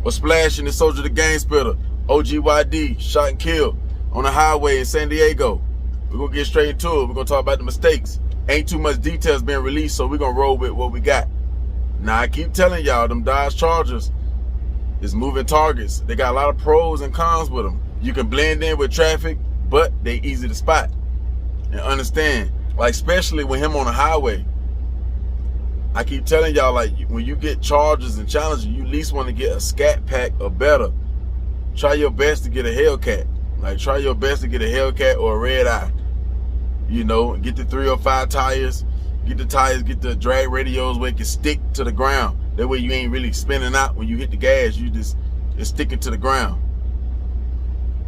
Or splashing the soldier the gang spitter, OGYD, shot and killed on the highway in San Diego. We're gonna get straight into it. We're gonna talk about the mistakes. Ain't too much details being released, so we're gonna roll with what we got. Now I keep telling y'all, them Dodge Chargers is moving targets. They got a lot of pros and cons with them. You can blend in with traffic, but they easy to spot and understand. Like especially with him on the highway. I keep telling y'all, like when you get Chargers and Challengers, you at least want to get a Scat Pack or better. Try your best to get a Hellcat. Like try your best to get a Hellcat or a Red Eye. You know, get the 305 tires, get the drag radios where it can stick to the ground. That way you ain't really spinning out when you hit the gas. It's sticking to the ground.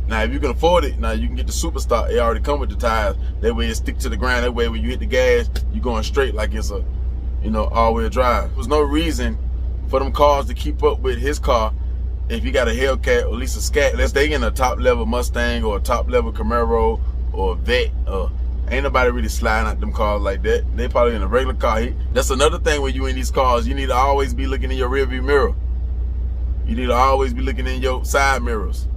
Now if you can afford it, now you can get the Superstar. It already come with the tires. That way it stick to the ground. That way when you hit the gas, you're going straight like it's a, you know, all-wheel drive. There's no reason for them cars to keep up with his car if you got a Hellcat or at least a Scat. Unless they in a top-level Mustang or a top-level Camaro or a Vet. Ain't nobody really sliding out them cars like that. They probably in a regular car. That's another thing when you in these cars. You need to always be looking in your rearview mirror. You need to always be looking in your side mirrors.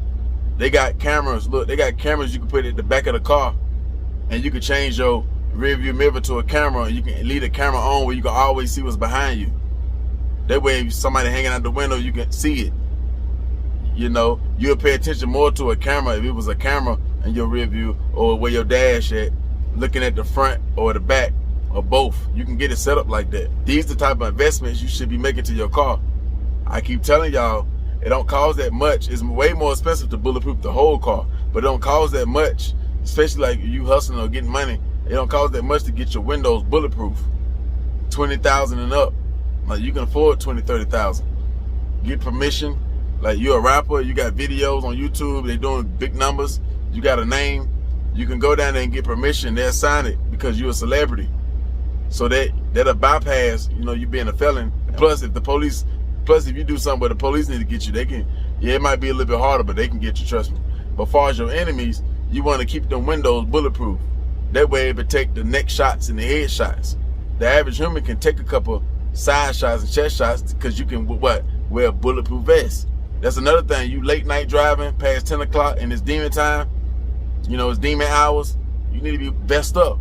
They got cameras. Look, they got cameras you can put at the back of the car, and you can change your rearview mirror to a camera, and you can leave the camera on where you can always see what's behind you. That way, if somebody hanging out the window, you can see it. You know, you'll pay attention more to a camera if it was a camera in your rearview or where your dash at, looking at the front or the back or both. You can get it set up like that. These are the type of investments you should be making to your car. I keep telling y'all, it don't cost that much. It's way more expensive to bulletproof the whole car, but it don't cost that much, especially like you hustling or getting money. It don't cost that much to get your windows bulletproof. 20,000 and up. Like you can afford 20, 30,000. Get permission. Like you're a rapper, you got videos on YouTube, they doing big numbers, you got a name, you can go down there and get permission, they'll sign it because you're a celebrity. So that'll bypass, you know, you being a felon. Plus if you do something where the police need to get you, they can, yeah, it might be a little bit harder, but they can get you, trust me. But as far as your enemies, you want to keep them windows bulletproof. That way it protect the neck shots and the head shots. The average human can take a couple side shots and chest shots because you can, what, wear a bulletproof vest. That's another thing. You late night driving past 10 o'clock and it's demon time, you know, it's demon hours, you need to be vest up.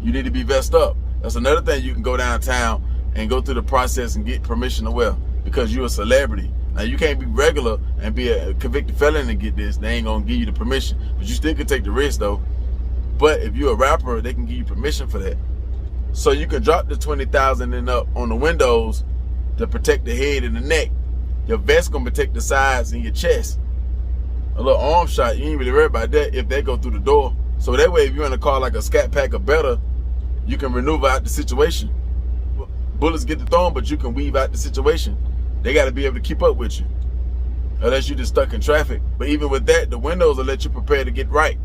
You need to be vest up. That's another thing. You can go downtown and go through the process and get permission to wear because you're a celebrity. Now you can't be regular and be a convicted felon and get this. They ain't gonna give you the permission, but you still can take the risk though. But if you're a rapper, they can give you permission for that. So you can drop the 20,000 and up on the windows to protect the head and the neck. Your vest gonna protect the sides and your chest. A little arm shot, you ain't really worry about that if they go through the door. So that way, if you're in a car like a Scat Pack or better, you can maneuver out the situation. Bullets get to throwing, but you can weave out the situation. They gotta be able to keep up with you, unless you're just stuck in traffic. But even with that, the windows will let you prepare to get right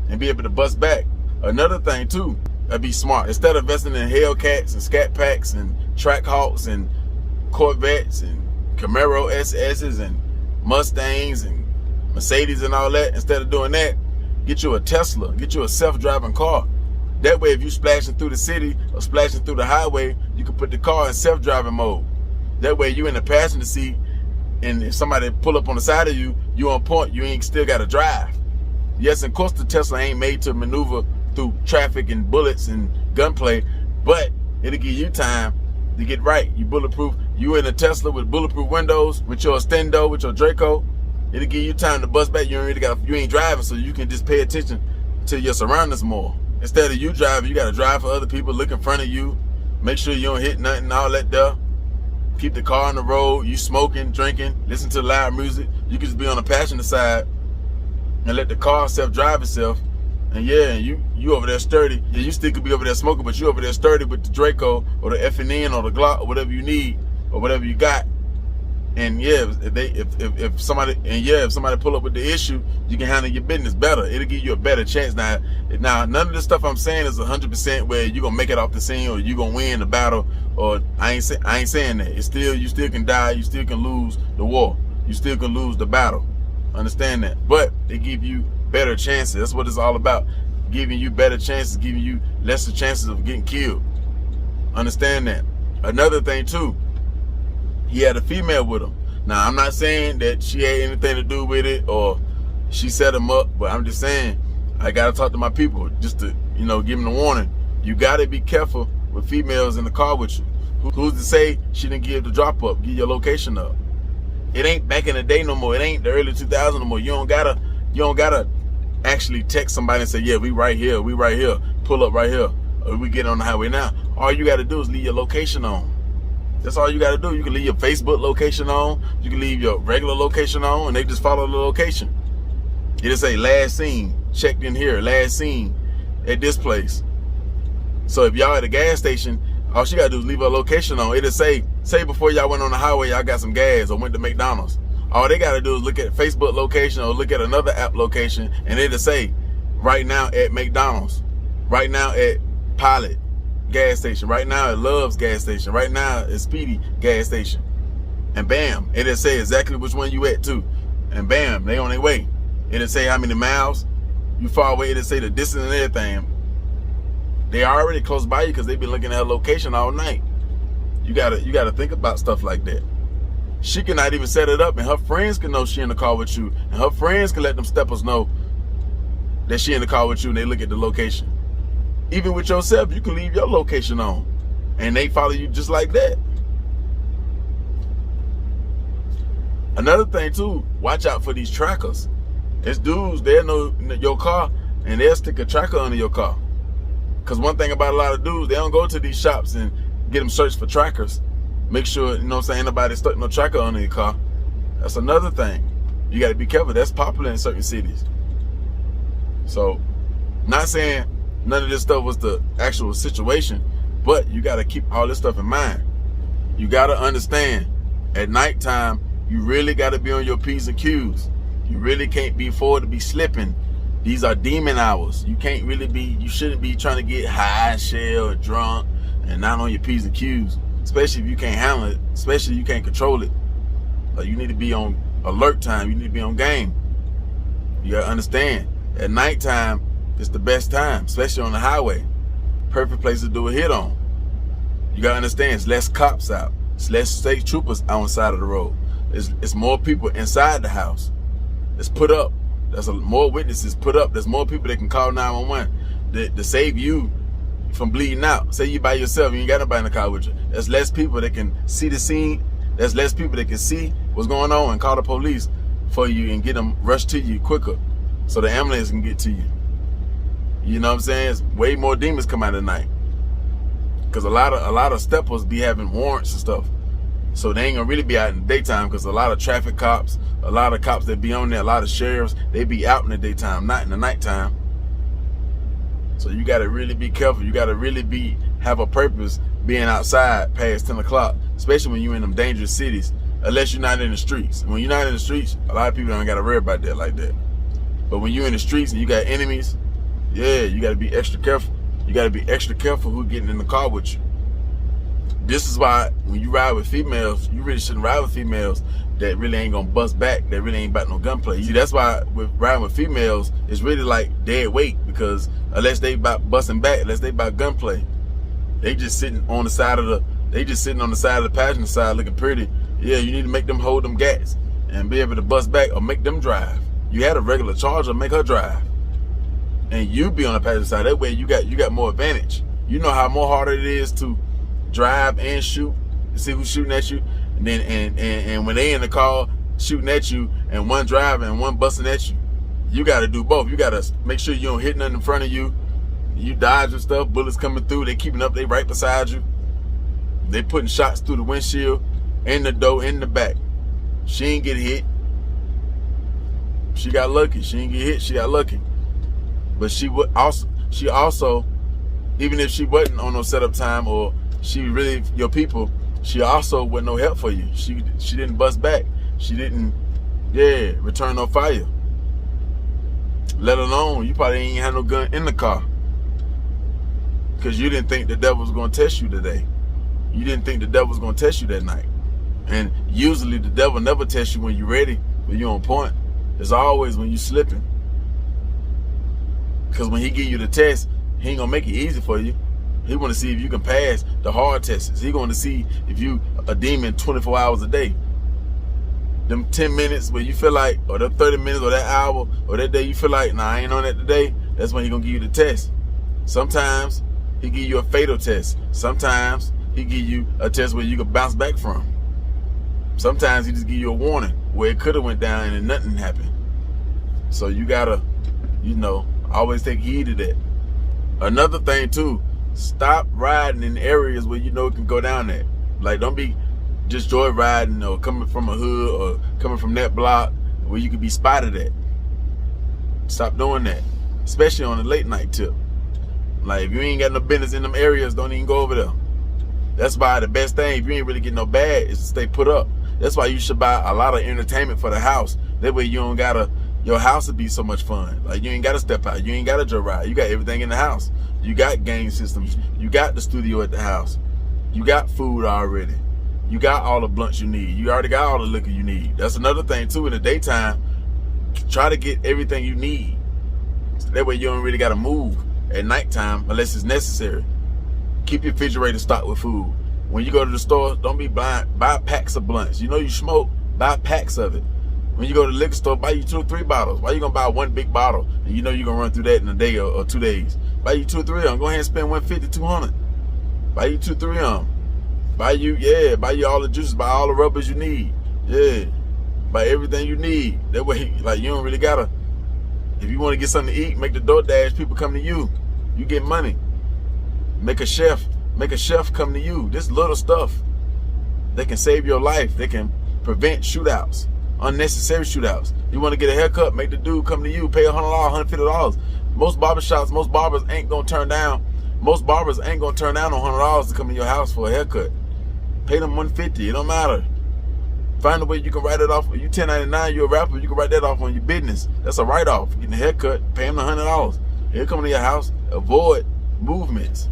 and be able to bust back. Another thing too, be smart. Instead of investing in Hellcats and Scat Packs and Trackhawks and Corvettes and Camaro SS's and Mustangs and Mercedes and all that, instead of doing that, get you a Tesla, get you a self-driving car. That way, if you splashing through the city or splashing through the highway, you can put the car in self-driving mode. That way, you in the passenger seat, and if somebody pull up on the side of you, you on point, you ain't still got to drive. Yes, of course, the Tesla ain't made to maneuver through traffic and bullets and gunplay, but it'll give you time to get right. You bulletproof. You in a Tesla with bulletproof windows, with your Stendo, with your Draco. It'll give you time to bust back. You ain't driving, so you can just pay attention to your surroundings more. Instead of you driving, you gotta drive for other people, look in front of you, make sure you don't hit nothing, all that there. Keep the car on the road, you smoking, drinking, listen to loud music. You can just be on the passenger side and let the car self-drive itself. And yeah, you over there sturdy. Yeah, you still could be over there smoking, but you over there sturdy with the Draco or the F&N or the Glock or whatever you need or whatever you got. And yeah, if somebody pull up with the issue, you can handle your business better. It'll give you a better chance. Now none of the stuff I'm saying is 100% where you're gonna make it off the scene or you're gonna win the battle. Or I ain't saying that. It's still, you still can die. You still can lose the war. You still can lose the battle. Understand that. But they give you better chances. That's what it's all about. Giving you better chances, giving you lesser chances of getting killed. Understand that. Another thing too, he had a female with him. Now, I'm not saying that she had anything to do with it or she set him up, but I'm just saying I gotta talk to my people just to, you know, give them a warning. You gotta be careful with females in the car with you. Who's to say she didn't give the drop up, give your location up? It ain't back in the day no more. It ain't the early 2000s no more. You don't gotta actually text somebody and say, yeah, we right here, pull up right here, or we get on the highway now. All you gotta do is leave your location on. That's all you gotta do. You can leave your Facebook location on, you can leave your regular location on, and they just follow the location. It'll say last seen, checked in here, last seen at this place. So if y'all at a gas station, all she gotta do is leave her location on. It'll say before y'all went on the highway, y'all got some gas or went to McDonald's. All they gotta do is look at Facebook location or look at another app location, and it'll say right now at McDonald's, right now at Pilot gas station, right now at Love's gas station, right now at Speedy gas station. And bam, it'll say exactly which one you at too. And bam, they on their way. It'll say how many miles you far away. It'll say the distance and everything. They are already close by you because they've been looking at her location all night. You gotta think about stuff like that. She cannot even set it up, and her friends can know she in the car with you, and her friends can let them steppers know that she in the car with you, and they look at the location. Even with yourself, you can leave your location on, and they follow you just like that. Another thing too, watch out for these trackers. It's dudes, they'll know your car, and they'll stick a tracker under your car. Because one thing about a lot of dudes, they don't go to these shops and get them searched for trackers. Make sure, you know what I'm saying, ain't nobody stuck no tracker under your car. That's another thing. You got to be careful. That's popular in certain cities. So, not saying none of this stuff was the actual situation, but you got to keep all this stuff in mind. You got to understand, at nighttime, you really got to be on your P's and Q's. You really can't be forward to be slipping. These are demon hours. You can't really be, you shouldn't be trying to get high, shell, or drunk, and not on your P's and Q's. Especially if you can't handle it, especially if you can't control it. Like, you need to be on alert time. You need to be on game. You gotta understand, at nighttime, it's the best time, especially on the highway. Perfect place to do a hit on. You gotta understand, it's less cops out. It's less state troopers out on the side of the road. It's more people inside the house. It's put up. There's more witnesses put up. There's more people that can call 911 to save you from bleeding out. Say you by yourself, you ain't got nobody in the car with you. There's less people that can see the scene. There's less people that can see what's going on and call the police for you and get them rushed to you quicker so the ambulance can get to you. You know what I'm saying? It's way more demons come out at night. Because a lot of steppers be having warrants and stuff. So they ain't gonna really be out in the daytime, because a lot of traffic cops, a lot of cops that be on there, a lot of sheriffs, they be out in the daytime, not in the nighttime. So you gotta really be careful. You gotta really have a purpose being outside past 10 o'clock, especially when you're in them dangerous cities, unless you're not in the streets. When you're not in the streets, a lot of people don't gotta worry about that like that. But when you're in the streets and you got enemies, yeah, you gotta be extra careful. You gotta be extra careful who's getting in the car with you. This is why when you ride with females, you really shouldn't ride with females that really ain't gonna bust back, that really ain't about no gunplay. See, that's why with riding with females, it's really like dead weight, because unless they about busting back, unless they about gunplay, they just sitting on the side of the passenger side looking pretty. Yeah, you need to make them hold them gats and be able to bust back, or make them drive. You had a regular charger, make her drive, and you be on the passenger side. That way you got more advantage. You know how more harder it is to drive and shoot, see who's shooting at you, and then and when they in the car shooting at you, and one driving and one busting at you, you got to do both. You got to make sure you don't hit nothing in front of you. You dodging stuff, bullets coming through, they keeping up, they right beside you. They putting shots through the windshield, in the door, in the back. She ain't get hit. She got lucky. She ain't get hit. She got lucky. But she also, even if she wasn't on no setup time, or she really your people, she also wasn't no help for you. She didn't bust back. She didn't, return no fire. Let alone, you probably ain't had no gun in the car, because you didn't think the devil was going to test you today. You didn't think the devil was going to test you that night. And usually the devil never tests you when you're ready, when you're on point. It's always when you're slipping. Because when he give you the test, he ain't going to make it easy for you. He want to see if you can pass the hard tests. He going to see if you a demon 24 hours a day. them 10 minutes where you feel like, or them 30 minutes, or that hour, or that day you feel like, nah, I ain't on that today, that's when he gonna give you the test. Sometimes he give you a fatal test. Sometimes he give you a test where you can bounce back from. Sometimes he just give you a warning where it could have went down and nothing happened. So you gotta, always take heed of that. Another thing too, stop riding in areas where you know it can go down there. Like, don't be just joyriding or coming from a hood or coming from that block where you could be spotted at. Stop doing that, especially on a late night tip. Like, if you ain't got no business in them areas, don't even go over there. That's why the best thing, if you ain't really getting no bad, is to stay put up. That's why you should buy a lot of entertainment for the house. That way you don't gotta, your house would be so much fun. Like, you ain't gotta step out, you ain't gotta joyride. You got everything in the house. You got game systems, you got the studio at the house, you got food already. You got all the blunts you need. You already got all the liquor you need. That's another thing too. In the daytime, try to get everything you need. So that way you don't really gotta move at nighttime unless it's necessary. Keep your refrigerator stocked with food. When you go to the store, don't be blind. Buy packs of blunts. You know you smoke, buy packs of it. When you go to the liquor store, buy you 2 or 3 bottles. Why you gonna buy one big bottle and you know you're gonna run through that in a day or 2 days? Buy you 2 or 3 of them. Go ahead and spend $150, $200. Buy you 2 or 3 of them. Buy you all the juices, buy all the rubbers you need. Yeah, buy everything you need. That way, like, you don't really gotta, if you want to get something to eat, make the DoorDash people come to you. You get money. Make a chef come to you. This little stuff, they can save your life. They can prevent shootouts, unnecessary shootouts. You want to get a haircut, make the dude come to you, pay $100, $150. Most barbershops, most barbers ain't gonna turn down on $100 to come in your house for a haircut. Pay them $150, it don't matter. Find a way you can write it off. You 1099, you're a rapper, you can write that off on your business. That's a write-off. Getting a haircut, pay them the $100. He'll come to your house. Avoid movements.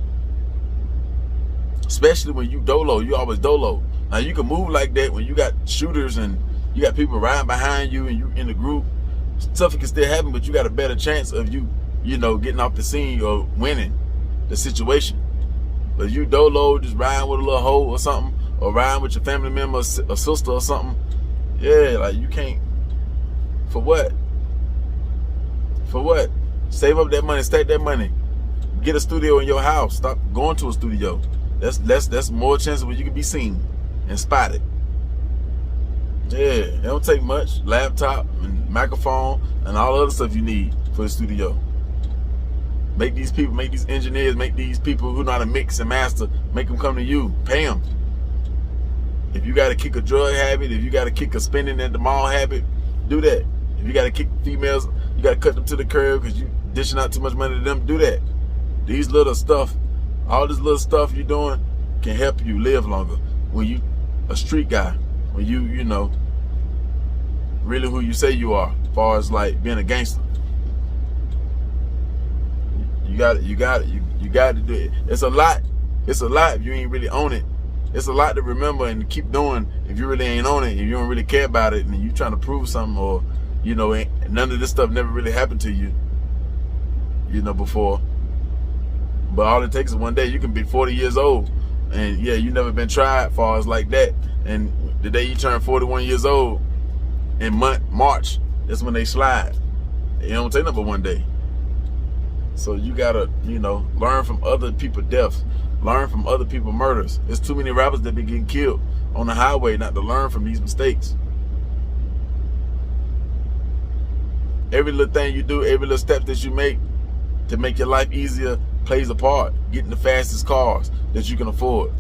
Especially when you dolo, you always dolo. Now you can move like that when you got shooters and you got people riding behind you and you in the group. Stuff can still happen, but you got a better chance of you getting off the scene or winning the situation. But if you dolo, just riding with a little hoe or something, or riding with your family member, a sister or something, yeah, like, you can't. For what? For what? Save up that money, stack that money. Get a studio in your house. Stop going to a studio. That's more chances where you can be seen and spotted. Yeah, it don't take much. Laptop and microphone and all the other stuff you need for the studio. Make these people, make these engineers, make these people who know how to mix and master, make them come to you. Pay them. If you got to kick a drug habit, if you got to kick a spending at the mall habit, do that. If you got to kick females, you got to cut them to the curb because you dishing out too much money to them, do that. These little stuff, all this little stuff you're doing can help you live longer. When you a street guy, when you really who you say you are, as far as like being a gangster. You got to do it. It's a lot if you ain't really on it. It's a lot to remember and keep doing if you really ain't on it, if you don't really care about it, and you trying to prove something, or none of this stuff never really happened to you, before. But all it takes is one day. You can be 40 years old, and yeah, you never been tried far as like that. And the day you turn 41 years old, in March, that's when they slide. It don't take nothing but one day. So you gotta, learn from other people's deaths, learn from other people's murders. There's too many rappers that be getting killed on the highway not to learn from these mistakes. Every little thing you do, every little step that you make to make your life easier plays a part. Getting the fastest cars that you can afford.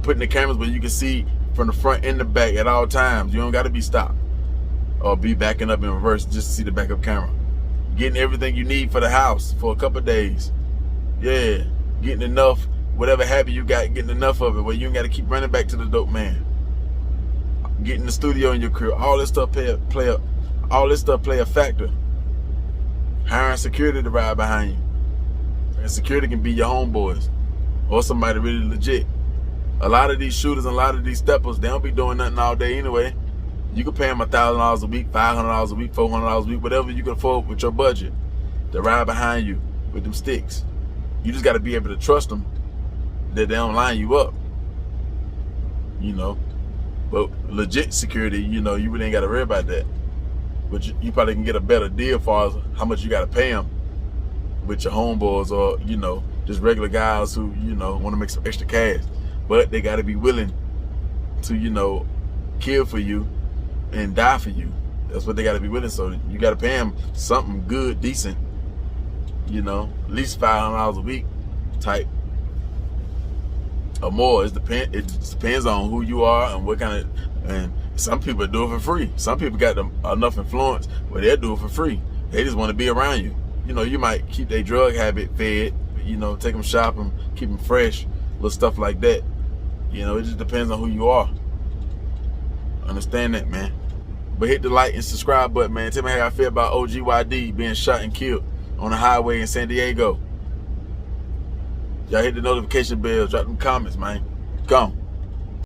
Putting the cameras where you can see from the front and the back at all times. You don't got to be stopped or be backing up in reverse just to see the backup camera. Getting everything you need for the house for a couple of days. Yeah, getting enough, whatever habit you got, getting enough of it where you ain't got to keep running back to the dope man. Getting the studio in your career, all this stuff play a factor. Hiring security to ride behind you. And security can be your homeboys or somebody really legit. A lot of these shooters and a lot of these steppers, they don't be doing nothing all day anyway. You can pay them $1,000 a week, $500 a week, $400 a week, whatever you can afford with your budget to ride behind you with them sticks. You just got to be able to trust them that they don't line you up. But legit security, you know, you really ain't got to worry about that. But you probably can get a better deal for how much you got to pay them with your homeboys, or, you know, just regular guys who, you know, want to make some extra cash. But they got to be willing to, you know, kill for you and die for you. That's what they got to be willing. So you got to pay them something good, decent, you know, at least $500 a week type or more. It depends on who you are and what kind of, and some people do it for free. Some people got enough influence where they'll do it for free. They just want to be around you. You know, you might keep their drug habit fed, you know, take them shopping, keep them fresh, little stuff like that. You know, it just depends on who you are. Understand that, man. But hit the like and subscribe button, man. Tell me how I feel about OGYD being shot and killed on the highway in San Diego. Y'all hit the notification bell, drop them comments, man. Come.